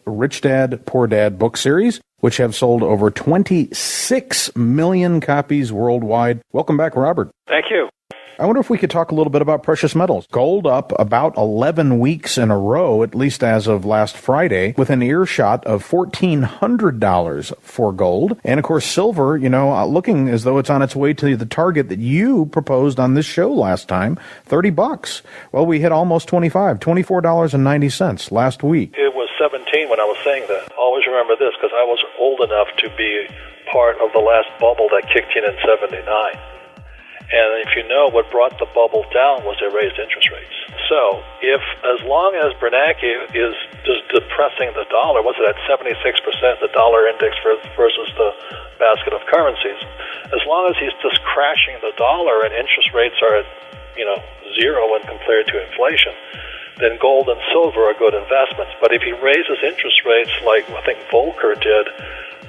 Rich Dad, Poor Dad book series, which have sold over 26 million copies worldwide. Welcome back, Robert. Thank you. I wonder if we could talk a little bit about precious metals. Gold up about 11 weeks in a row, at least as of last Friday, with an earshot of $1,400 for gold. And, of course, silver, looking as though it's on its way to the target that you proposed on this show last time, $30. Well, we hit almost $24.90 last week. It was 17 when I was saying that. Always remember this, because I was old enough to be part of the last bubble that kicked in 79. And if you know, what brought the bubble down was they raised interest rates. So as long as Bernanke is just depressing the dollar, what's it at 76%, the dollar index versus the basket of currencies, as long as he's just crashing the dollar and interest rates are at, zero when compared to inflation, then gold and silver are good investments. But if he raises interest rates like I think Volcker did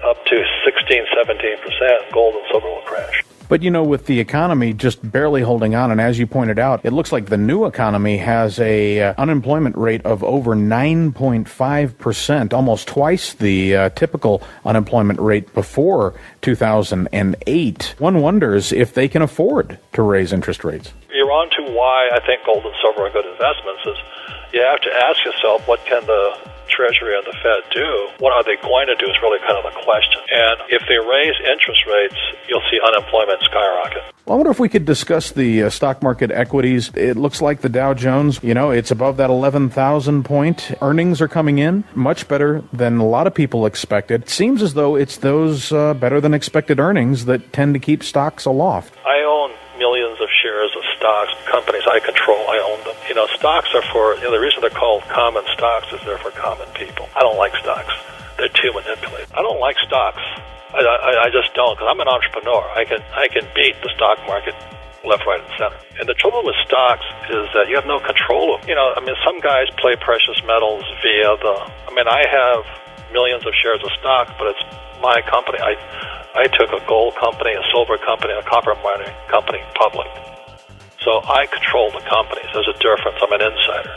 up to 16-17%, gold and silver will crash. But, with the economy just barely holding on, and as you pointed out, it looks like the new economy has a unemployment rate of over 9.5%, almost twice the typical unemployment rate before 2008. One wonders if they can afford to raise interest rates. You're on to why I think gold and silver are good investments is you have to ask yourself, what can the Treasury and the Fed do? What are they going to do is really kind of the question. And if they raise interest rates, you'll see unemployment skyrocket. Well, I wonder if we could discuss the stock market equities. It looks like the Dow Jones, it's above that 11,000 point. Earnings are coming in much better than a lot of people expected. It seems as though it's those better than expected earnings that tend to keep stocks aloft. I own millions of shares of stocks, companies I control, I own them. Stocks are for, the reason they're called common stocks is they're for common people. I don't like stocks. They're too manipulated. I don't like stocks. I just don't, because I'm an entrepreneur. I can beat the stock market left, right, and center. And the trouble with stocks is that you have no control of, some guys play precious metals via I have millions of shares of stock, but it's my company. I took a gold company, a silver company, a copper mining company public. So I control the companies. There's a difference. I'm an insider.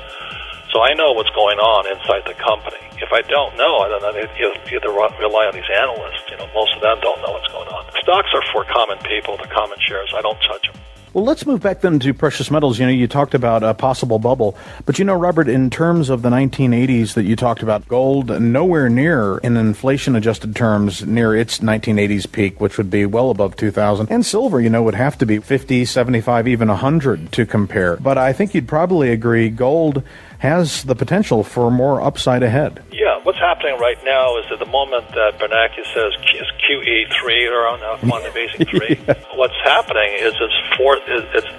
So I know what's going on inside the company. If I don't know, then you either rely on these analysts. Most of them don't know what's going on. Stocks are for common people, the common shares. I don't touch them. Well, let's move back then to precious metals. You talked about a possible bubble. But, Robert, in terms of the 1980s that you talked about, gold nowhere near, in inflation-adjusted terms, near its 1980s peak, which would be well above 2,000. And silver, would have to be 50, 75, even 100 to compare. But I think you'd probably agree gold has the potential for more upside ahead. Yeah, what's happening right now is at the moment that Bernanke says is QE3 around now, quantum easing 3, yeah. What's happening is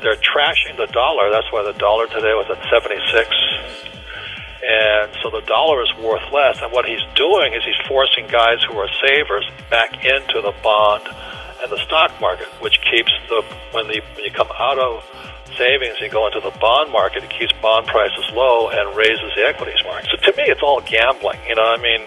they're trashing the dollar. That's why the dollar today was at 76. And so the dollar is worth less. And what he's doing is he's forcing guys who are savers back into the bond and the stock market, which keeps when you come out of savings, you go into the bond market, it keeps bond prices low and raises the equities market. So to me, it's all gambling.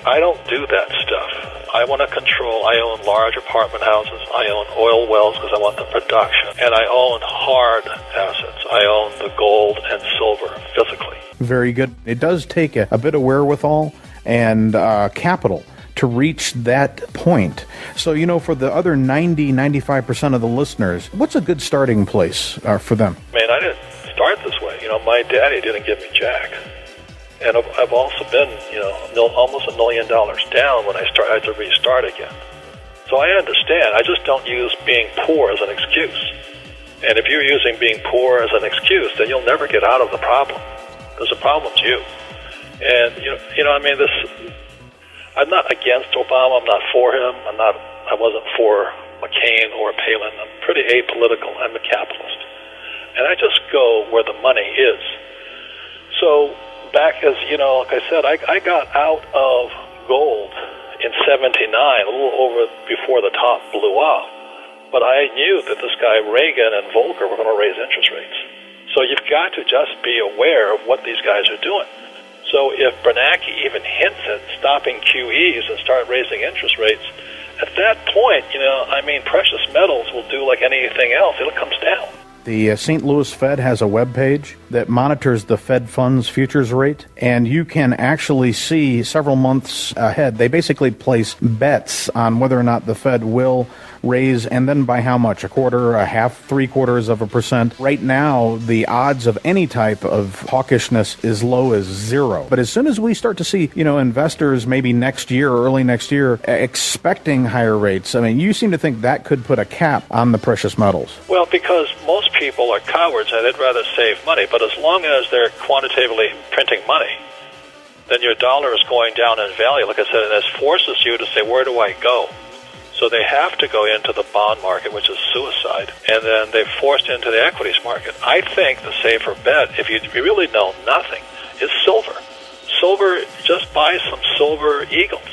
I don't do that stuff. I want to control. I own large apartment houses. I own oil wells because I want the production. And I own hard assets. I own the gold and silver physically. Very good. It does take a bit of wherewithal and capital to reach that point. So, for the other 95% of the listeners, what's a good starting place for them? Man, I didn't start this way. My daddy didn't give me jack. And I've also been, almost $1 million down when I had to restart again. So I understand. I just don't use being poor as an excuse. And if you're using being poor as an excuse, then you'll never get out of the problem. Because the problem's you. And, I'm not against Obama. I'm not for him. I wasn't for McCain or Palin. I'm pretty apolitical. I'm a capitalist. And I just go where the money is. So back as, like I said, I got out of gold in 79, a little over before the top blew off. But I knew that this guy Reagan and Volcker were going to raise interest rates. So you've got to just be aware of what these guys are doing. So if Bernanke even hints at stopping QEs and start raising interest rates, at that point, precious metals will do like anything else. It comes down. The St. Louis Fed has a webpage. that monitors the Fed funds futures rate, and you can actually see several months ahead. They basically place bets on whether or not the Fed will raise, and then by how much, a quarter, a half, 0.75%. Right now, the odds of any type of hawkishness is low as zero. But as soon as we start to see, investors maybe next year or early next year expecting higher rates, I mean, you seem to think that could put a cap on the precious metals. Well, because most people are cowards and they'd rather save money, but as long as they're quantitatively printing money, then your dollar is going down in value, like I said, and this forces you to say, where do I go? So they have to go into the bond market, which is suicide, and then they're forced into the equities market. I think the safer bet, if you really know nothing, is silver. Silver, just buy some silver eagles.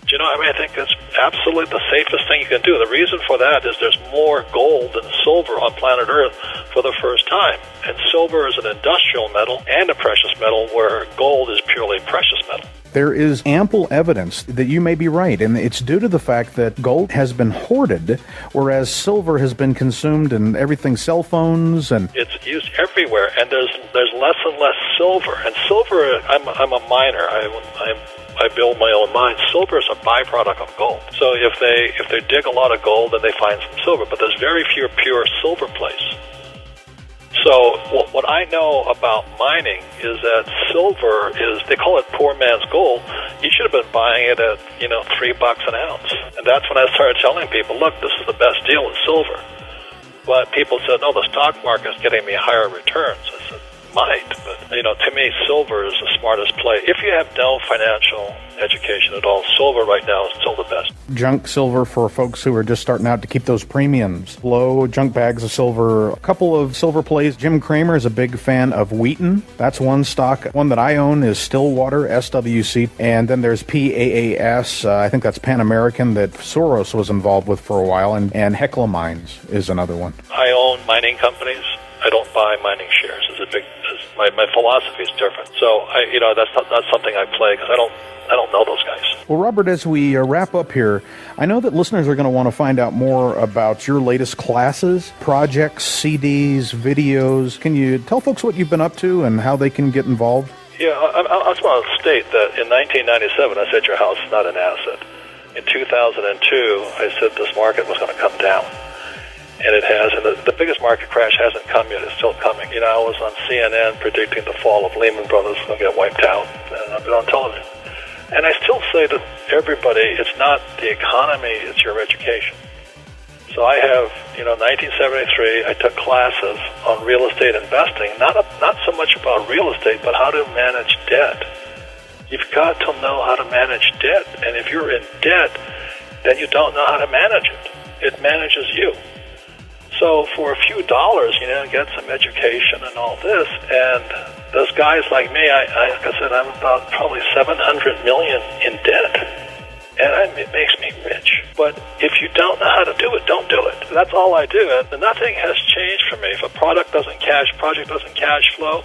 Do you know, I think it's absolutely the safest thing you can do. The reason for that is there's more gold than silver on planet Earth for the first time. And silver is an industrial metal and a precious metal, where gold is purely precious metal. There is ample evidence that you may be right, and it's due to the fact that gold has been hoarded, whereas silver has been consumed in everything, cell phones, and it's used everywhere. And there's less and less silver. And silver, I'm a miner. I build my own mines. Silver is a byproduct of gold. So if they dig a lot of gold, then they find some silver. But there's very few pure silver plays. So what I know about mining is that silver is, they call it poor man's gold. You should have been buying it at, $3 an ounce. And that's when I started telling people, look, this is the best deal in silver. But people said, no, the stock market is getting me higher returns. I said, might, but to me, silver is the smartest play. If you have no financial education at all, silver right now is still the best. Junk silver for folks who are just starting out to keep those premiums low, junk bags of silver, a couple of silver plays. Jim Cramer is a big fan of Wheaton. That's one stock. One that I own is Stillwater, SWC, and then there's PAAS. I think that's Pan American, that Soros was involved with for a while, and Hecla Mines is another one. I own mining companies. I don't buy mining shares. My philosophy is different. So that's not something I play, because I don't know those guys. Well, Robert, as we wrap up here, I know that listeners are going to want to find out more about your latest classes, projects, CDs, videos. Can you tell folks what you've been up to and how they can get involved? Yeah, I just want to state that in 1997, I said your house is not an asset. In 2002, I said this market was going to come down. And it has, and the biggest market crash hasn't come yet. It's still coming. I was on CNN predicting the fall of Lehman Brothers was going to get wiped out, and I've been on television. And I still say to everybody, it's not the economy, it's your education. So I have, 1973, I took classes on real estate investing, not so much about real estate, but how to manage debt. You've got to know how to manage debt, and if you're in debt, then you don't know how to manage it. It manages you. So for a few dollars, get some education and all this. And those guys like me, like I said, I'm about probably $700 million in debt. And it makes me rich. But if you don't know how to do it, don't do it. That's all I do. And nothing has changed for me. If a project doesn't cash flow,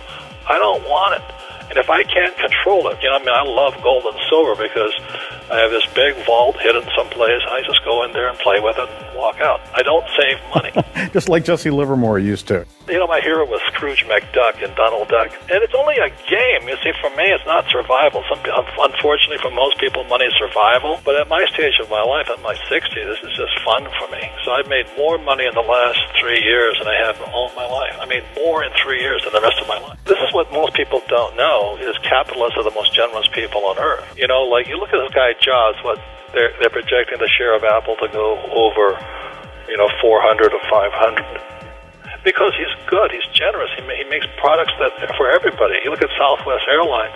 I don't want it. And if I can't control it, I love gold and silver because I have this big vault hidden someplace. I just go in there and play with it and walk out. I don't save money. Just like Jesse Livermore used to. My hero was Scrooge McDuck in Donald Duck. And it's only a game. You see, for me, it's not survival. Unfortunately, for most people, money is survival. But at my stage of my life, at my 60s, this is just fun for me. So I've made more money in the last 3 years than I have all my life. I made more in 3 years than the rest of my life. This is what most people don't know, is capitalists are the most generous people on earth. You look at this guy, Jobs, they're projecting the share of Apple to go over, 400 or 500. Because he's good, he's generous, he makes products that are for everybody. You look at Southwest Airlines,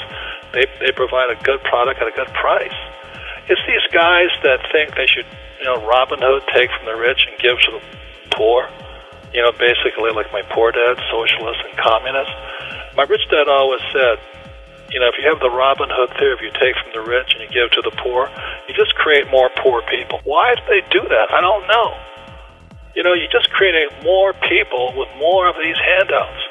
they provide a good product at a good price. It's these guys that think they should, Robin Hood, take from the rich and give to the poor. Basically like my poor dad, socialist and communist. My rich dad always said, if you have the Robin Hood theory, if you take from the rich and you give to the poor, you just create more poor people. Why do they do that? I don't know. You just create more people with more of these handouts.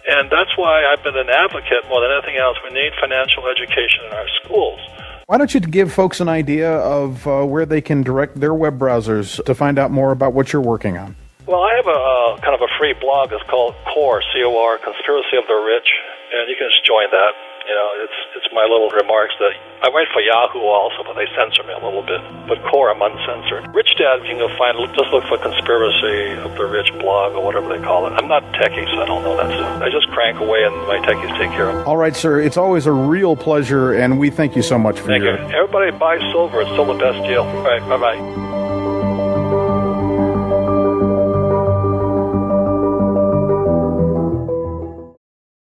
And that's why I've been an advocate more than anything else. We need financial education in our schools. Why don't you give folks an idea of where they can direct their web browsers to find out more about what you're working on? Well, I have a kind of a free blog. It's called CORE, C-O-R, Conspiracy of the Rich, and you can just join that. You know, it's my little remarks that I write for Yahoo also, but they censor me a little bit. But CORE, I'm uncensored. Rich Dad, you can find, just look for Conspiracy of the Rich blog or whatever they call it. I'm not techie, so I don't know that stuff. I just crank away and my techies take care of it. All right, sir. It's always a real pleasure, and we thank you so much for Thank you. Everybody buy silver. It's still the best deal. All right, bye-bye.